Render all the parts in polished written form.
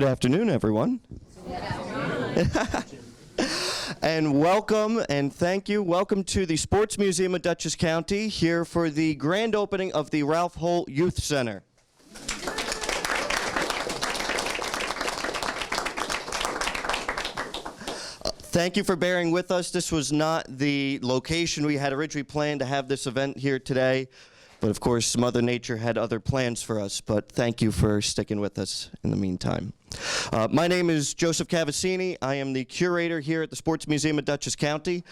Good afternoon, everyone. And welcome and thank you. Welcome to the Sports Museum of Dutchess County, here for the grand opening of the Ralph Holt Youth Center. Thank you for bearing with us. This was not the location we had originally planned to have this event here today. But of course, Mother Nature had other plans for us, but thank you for sticking with us in the meantime. My name is Joseph Cavassini. I am the curator here at the Sports Museum of Dutchess County.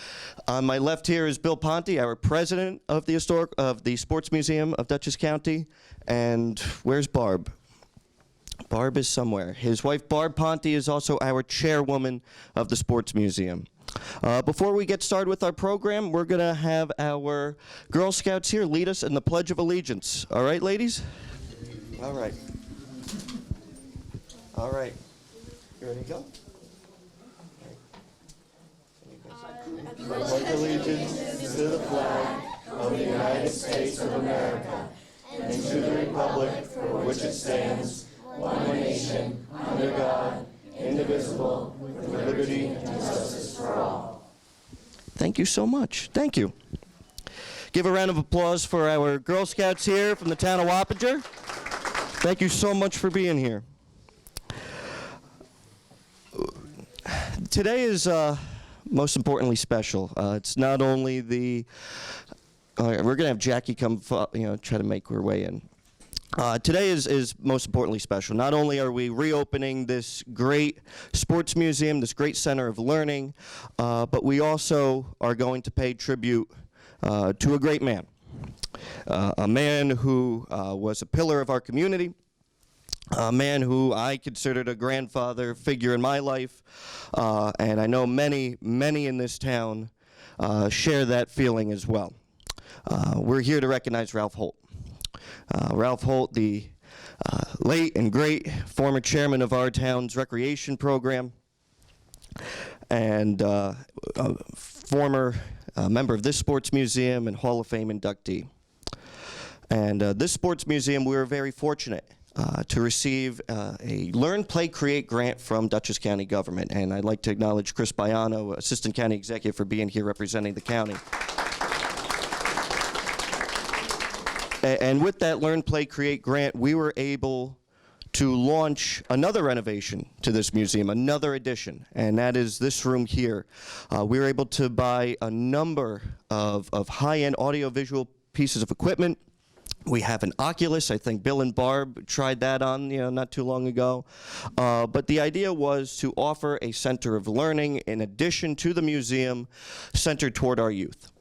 On my left here is Bill Ponte, our president of the Sports Museum of Dutchess County. And where's Barb? Barb is somewhere. His wife, Barb Ponte, is also our chairwoman of the Sports Museum. Before we get started with our program, we're going to have our Girl Scouts here lead us in the Pledge of Allegiance. All right, ladies? All right. All right. You ready to go? I pledge allegiance to the flag of the United States of America and to the republic for which it stands, one nation, under God, indivisible, with liberty and justice for all. Thank you so much. Thank you. Give a round of applause for our Girl Scouts here from the town of Wappinger. Thank you so much for being here. Today is most importantly special. It's not only the we're going to have Jackie come try to make her way in. Today is most importantly special. Not only are we reopening this great sports museum, this great center of learning, but we also are going to pay tribute to a great man. A man who was a pillar of our community, a man who I considered a grandfather figure in my life, and I know many in this town share that feeling as well. We're here to recognize Ralph Holt. Ralph Holt, the late and great former chairman of our town's recreation program, and a former member of this sports museum and Hall of Fame inductee. And this sports museum, we were very fortunate to receive a Learn, Play, Create grant from Dutchess County government. And I'd like to acknowledge Chris Baiano, Assistant County Executive, for being here representing the county. And with that Learn, Play, Create grant, we were able to launch another renovation to this museum, another addition, and that is this room here. We were able to buy a number of high-end audiovisual pieces of equipment. We have an Oculus. I think Bill and Barb tried that on, not too long ago. But the idea was to offer a center of learning in addition to the museum centered toward our youth.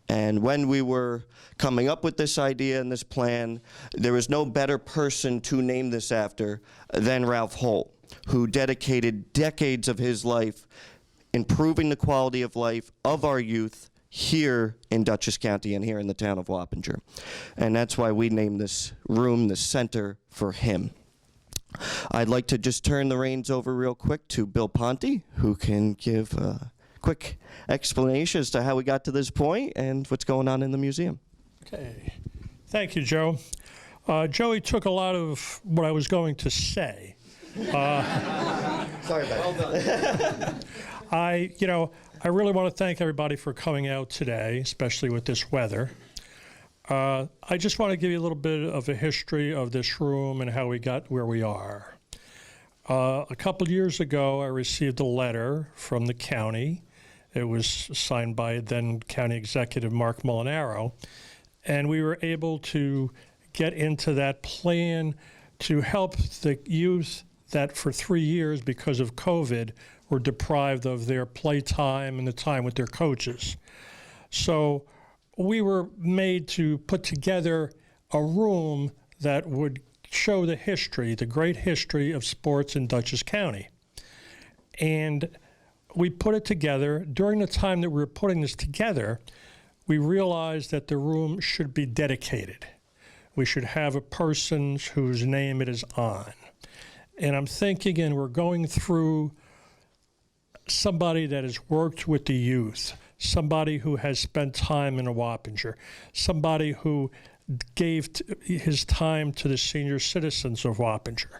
And when we were coming up with this idea and this plan, there was no better person to name this after than Ralph Holt, who dedicated decades of his life improving the quality of life of our youth here in Dutchess County and here in the town of Wappinger. And that's why we named this room, the center, for him. I'd like to just turn the reins over real quick to Bill Ponte, who can give a quick explanation as to how we got to this point and what's going on in the museum. Okay. Thank you, Joe. Joey took a lot of what I was going to say. Sorry about that. I really want to thank everybody for coming out today, especially with this weather. I just want to give you a little bit of a history of this room and how we got where we are. A couple years ago, I received a letter from the county. It was signed by then County Executive Mark Molinaro, and we were able to get into that plan to help the youth that for 3 years, because of COVID, were deprived of their play time and the time with their coaches. So we were made to put together a room that would show the history, the great history of sports in Dutchess County. And we put it together. During the time that we were putting this together, we realized that the room should be dedicated. We should have a person whose name it is on. And I'm thinking, and we're going through somebody that has worked with the youth, somebody who has spent time in a Wappinger, somebody who gave his time to the senior citizens of Wappinger.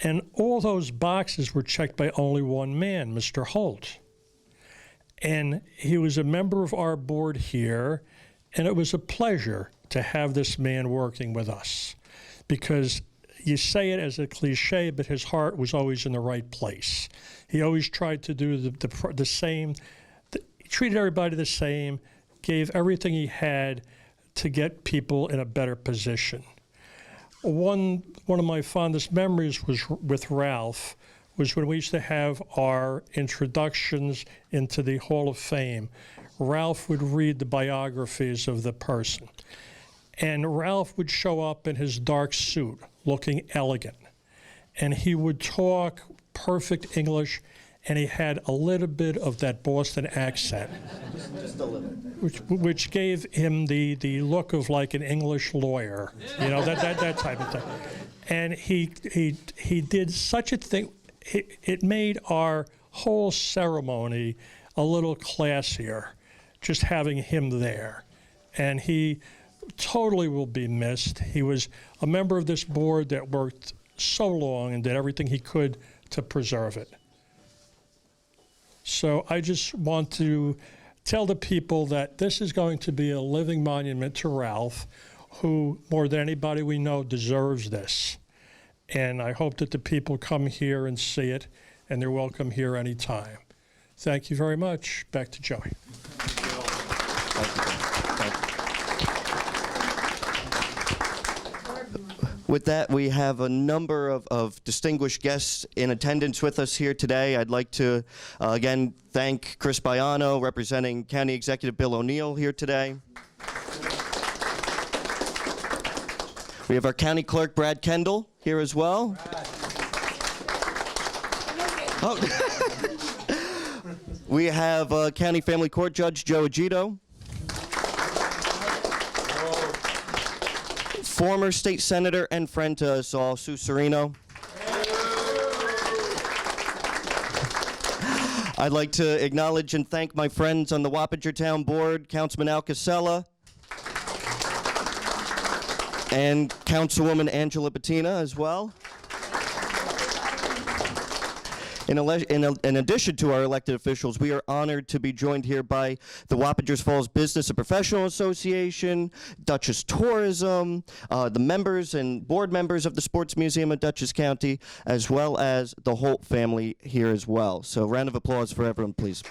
And all those boxes were checked by only one man, Mr. Holt. And he was a member of our board here, and it was a pleasure to have this man working with us, because you say it as a cliche, but his heart was always in the right place. He always tried to do the same, he treated everybody the same, gave everything he had to get people in a better position. One of my fondest memories was with Ralph, was when we used to have our introductions into the Hall of Fame. Ralph would read the biographies of the person. And Ralph would show up in his dark suit, looking elegant. And he would talk perfect English, and he had a little bit of that Boston accent. Just a little. Which gave him the look of like an English lawyer, that type of thing. And he did such a thing. It made our whole ceremony a little classier, just having him there. And he totally will be missed. He was a member of this board that worked so long and did everything he could to preserve it. So I just want to tell the people that this is going to be a living monument to Ralph, who, more than anybody we know, deserves this. And I hope that the people come here and see it, and they're welcome here anytime. Thank you very much. Back to Joey. With that, we have a number of distinguished guests in attendance with us here today. I'd like to, again, thank Chris Baiano, representing County Executive Bill O'Neill here today. We have our County Clerk, Brad Kendall, here as well. Oh. We have County Family Court Judge Joe Agito. Former state senator and friend to us all, Sue Serino. I'd like to acknowledge and thank my friends on the Wappinger Town Board, Councilman Al Casella and Councilwoman Angela Bettina as well. In addition to our elected officials, we are honored to be joined here by the Wappingers Falls Business and Professional Association, Dutchess Tourism, the members and board members of the Sports Museum of Dutchess County, as well as the Holt family here as well. So round of applause for everyone, please.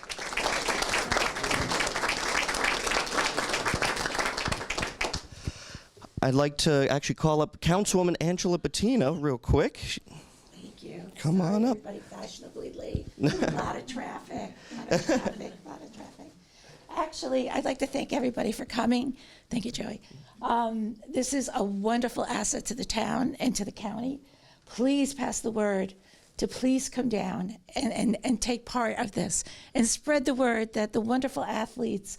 I'd like to actually call up Councilwoman Angela Bettina real quick. Thank you. Come on up. Everybody fashionably late. A lot of traffic. A lot of traffic. Actually, I'd like to thank everybody for coming. Thank you, Joey. This is a wonderful asset to the town and to the county. Please pass the word to please come down and take part of this and spread the word that the wonderful athletes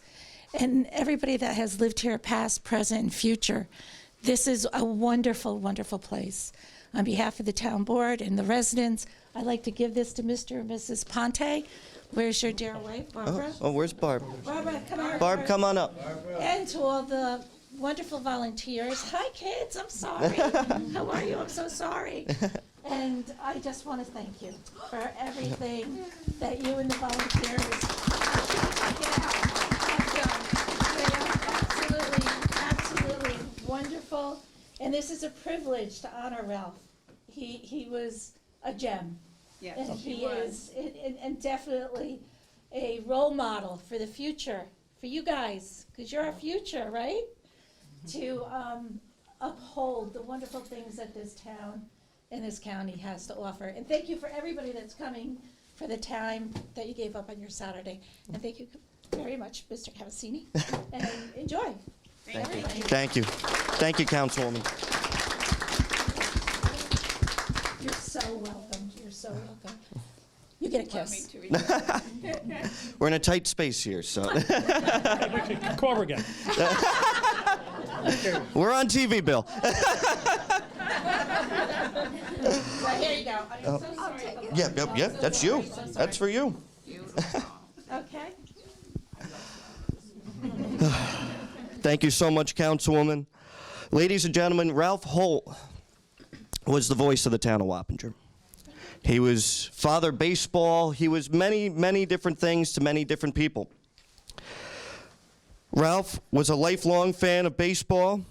and everybody that has lived here past, present, and future, this is a wonderful, wonderful place. On behalf of the town board and the residents, I'd like to give this to Mr. and Mrs. Ponte. Where's your dear wife, Barbara? Oh, where's Barb? Barbara, come on. Barb, come on up. And to all the wonderful volunteers. Hi, kids, I'm sorry. How are you? I'm so sorry. And I just want to thank you for everything that you and the volunteers have done. Absolutely wonderful. And this is a privilege to honor Ralph. He was a gem. Yes, And he he was. is, and definitely a role model for the future, for you guys, because you're our future, right? To uphold the wonderful things that this town and this county has to offer. And thank you for everybody that's coming, for the time that you gave up on your Saturday. And thank you very much, Mr. Cavassini, and enjoy. Everybody. Thank you. Thank you, Councilwoman. You're so welcome. You're so welcome. You get a Want me kiss. to read? We're in a tight space here, so. Come over again. We're on TV, Bill. So here you go. I'm so sorry. Yeah, that's you. That's for you. Okay. Thank you so much, Councilwoman. Ladies and gentlemen, Ralph Holt was the voice of the town of Wappinger. He was father baseball. He was many, many different things to many different people. Ralph was a lifelong fan of baseball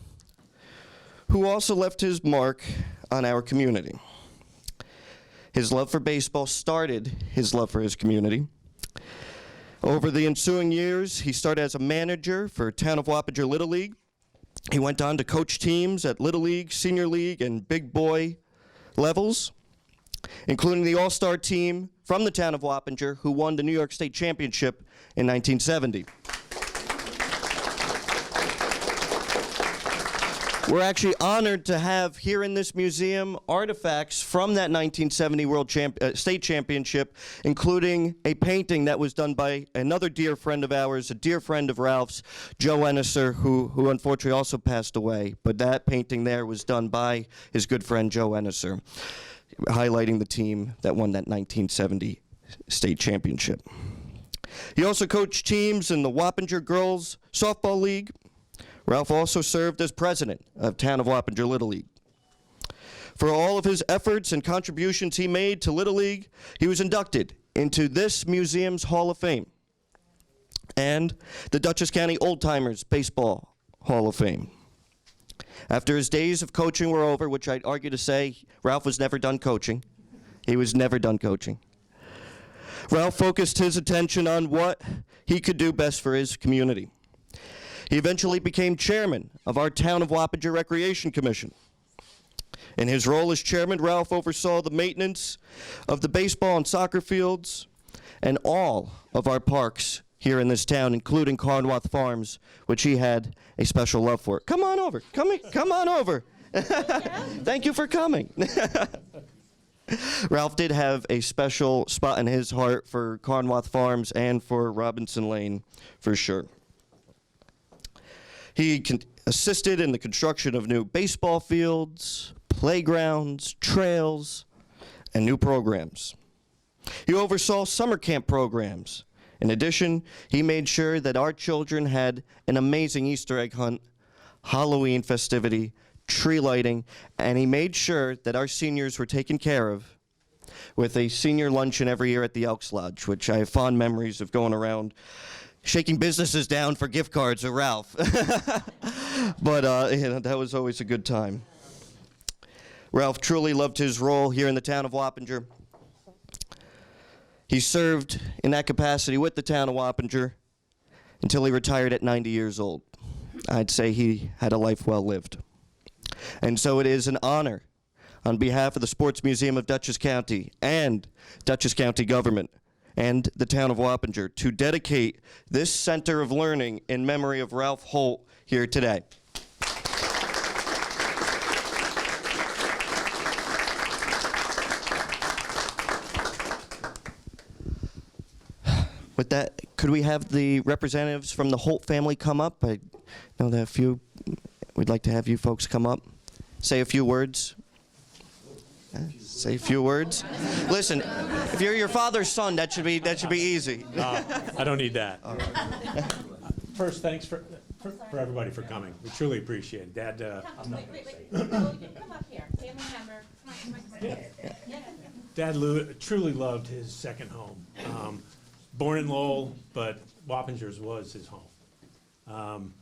who also left his mark on our community. His love for baseball started his love for his community. Over the ensuing years, he started as a manager for Town of Wappinger Little League. He went on to coach teams at Little League, Senior League, and Big Boy levels, including the all-star team from the Town of Wappinger who won the New York State Championship in 1970. We're actually honored to have here in this museum artifacts from that 1970 State Championship, including a painting that was done by another dear friend of ours, a dear friend of Ralph's, Joe Ennisser, who unfortunately also passed away. But that painting there was done by his good friend Joe Ennisser, highlighting the team that won that 1970 State Championship. He also coached teams in the Wappinger Girls Softball League. Ralph also served as president of Town of Wappinger Little League. For all of his efforts and contributions he made to Little League, he was inducted into this museum's Hall of Fame and the Dutchess County Old Timers Baseball Hall of Fame. After his days of coaching were over, which I'd argue to say Ralph was never done coaching. He was never done coaching. Ralph focused his attention on what he could do best for his community. He eventually became chairman of our Town of Wappinger Recreation Commission. In his role as chairman, Ralph oversaw the maintenance of the baseball and soccer fields and all of our parks here in this town, including Carnwath Farms, which he had a special love for. Come on over. Come on over. Thank you for coming. Ralph did have a special spot in his heart for Carnwath Farms and for Robinson Lane, for sure. He assisted in the construction of new baseball fields, playgrounds, trails, and new programs. He oversaw summer camp programs. In addition, he made sure that our children had an amazing Easter egg hunt, Halloween festivity, tree lighting, and he made sure that our seniors were taken care of with a senior luncheon every year at the Elks Lodge, which I have fond memories of going around shaking businesses down for gift cards of Ralph. But that was always a good time. Ralph truly loved his role here in the Town of Wappinger. He served in that capacity with the Town of Wappinger until he retired at 90 years old. I'd say he had a life well lived. And so it is an honor on behalf of the Sports Museum of Dutchess County and Dutchess County government and the Town of Wappinger to dedicate this Center of Learning in memory of Ralph Holt here today. With that, could we have the representatives from the Holt family come up? I know that a few, we'd like to have you folks come up, say a few words. Say a few words. Listen, if you're your father's son, that should be easy. I don't need that. First, thanks for everybody for coming. We truly appreciate it. Dad, Come up here, family member. Come on. Dad truly loved his second home. Born in Lowell, but Wappingers was his home.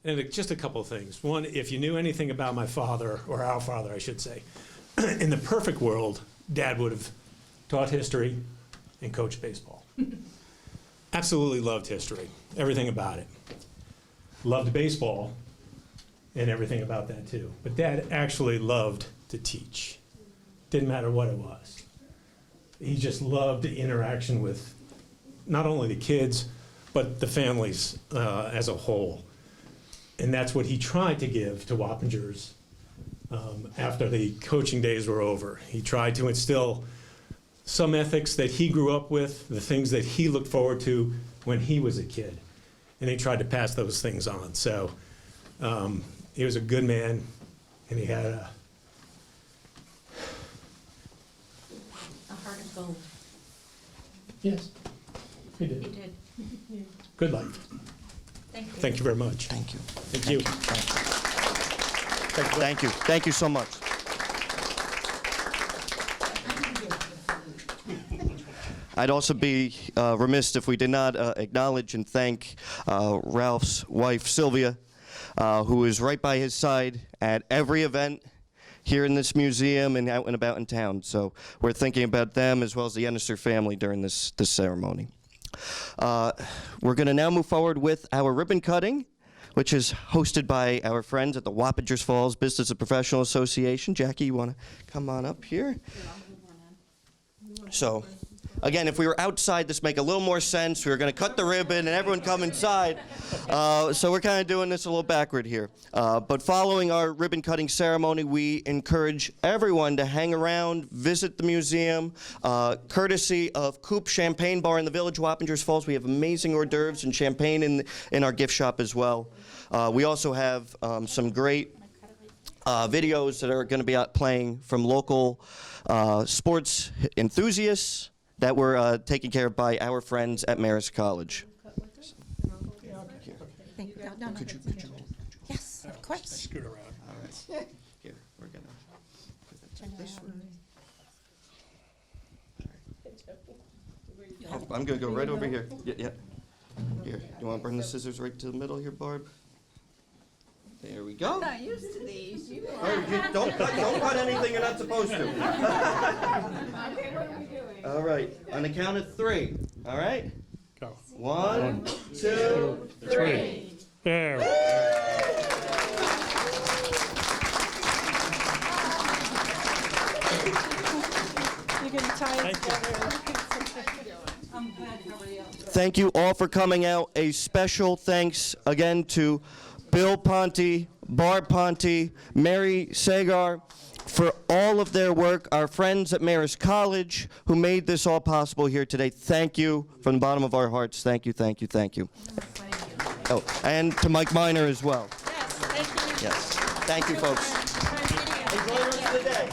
And just a couple of things. One, if you knew anything about my father, or our father, I should say, in the perfect world, Dad would have taught history and coached baseball. Absolutely loved history, everything about it. Loved baseball and everything about that too. But Dad actually loved to teach. Didn't matter what it was. He just loved the interaction with not only the kids, but the families as a whole. And that's what he tried to give to Wappingers after the coaching days were over. He tried to instill some ethics that he grew up with, the things that he looked forward to when he was a kid. And he tried to pass those things on. So he was a good man, and he had A heart of gold. Yes, he did. You did. Good life. Thank you. Thank you very much. Thank you. Thank you. Thank you. Thank you so much. I'd also be remiss if we did not acknowledge and thank Ralph's wife, Sylvia, who is right by his side at every event here in this museum and out and about in town. So we're thinking about them as well as the Ennister family during this ceremony. We're going to now move forward with our ribbon cutting, which is hosted by our friends at the Wappingers Falls Business and Professional Association. Jackie, you want to come on up here? So, again, if we were outside, this make a little more sense. We were going to cut the ribbon and everyone come inside. So we're kind of doing this a little backward here. But following our ribbon cutting ceremony, we encourage everyone to hang around, visit the museum, courtesy of Coupe Champagne Bar in the Village, Wappingers Falls. We have amazing hors d'oeuvres and champagne in our gift shop as well. We also have some great videos that are going to be playing from local sports enthusiasts that were taken care of by our friends at Marist College. Thank you. No, Could you yes, of course. Scoot around. all right. Here, we're going to put this one. Oh, I'm going to go right over here. Yeah. Here, you want to bring the scissors right to the middle here, Barb? There we go. I'm not used to these. You are. Oh, don't cut anything you're not supposed to. Okay, what are we doing? All right, on the count of 3. All right? Go. 1, 2, 3. There. You're going to tie it Thank you. together. I'm good. Everybody else. Thank you all for coming out. A special thanks again to Bill Ponte, Barb Ponte, Mary Sagar, for all of their work, our friends at Marist College who made this all possible here today. Thank you from the bottom of our hearts. Thank you, thank you, thank you. Oh, and to Mike Miner as well. Yes, thank you. Yes. Thank you, folks. Enjoy the rest of the day.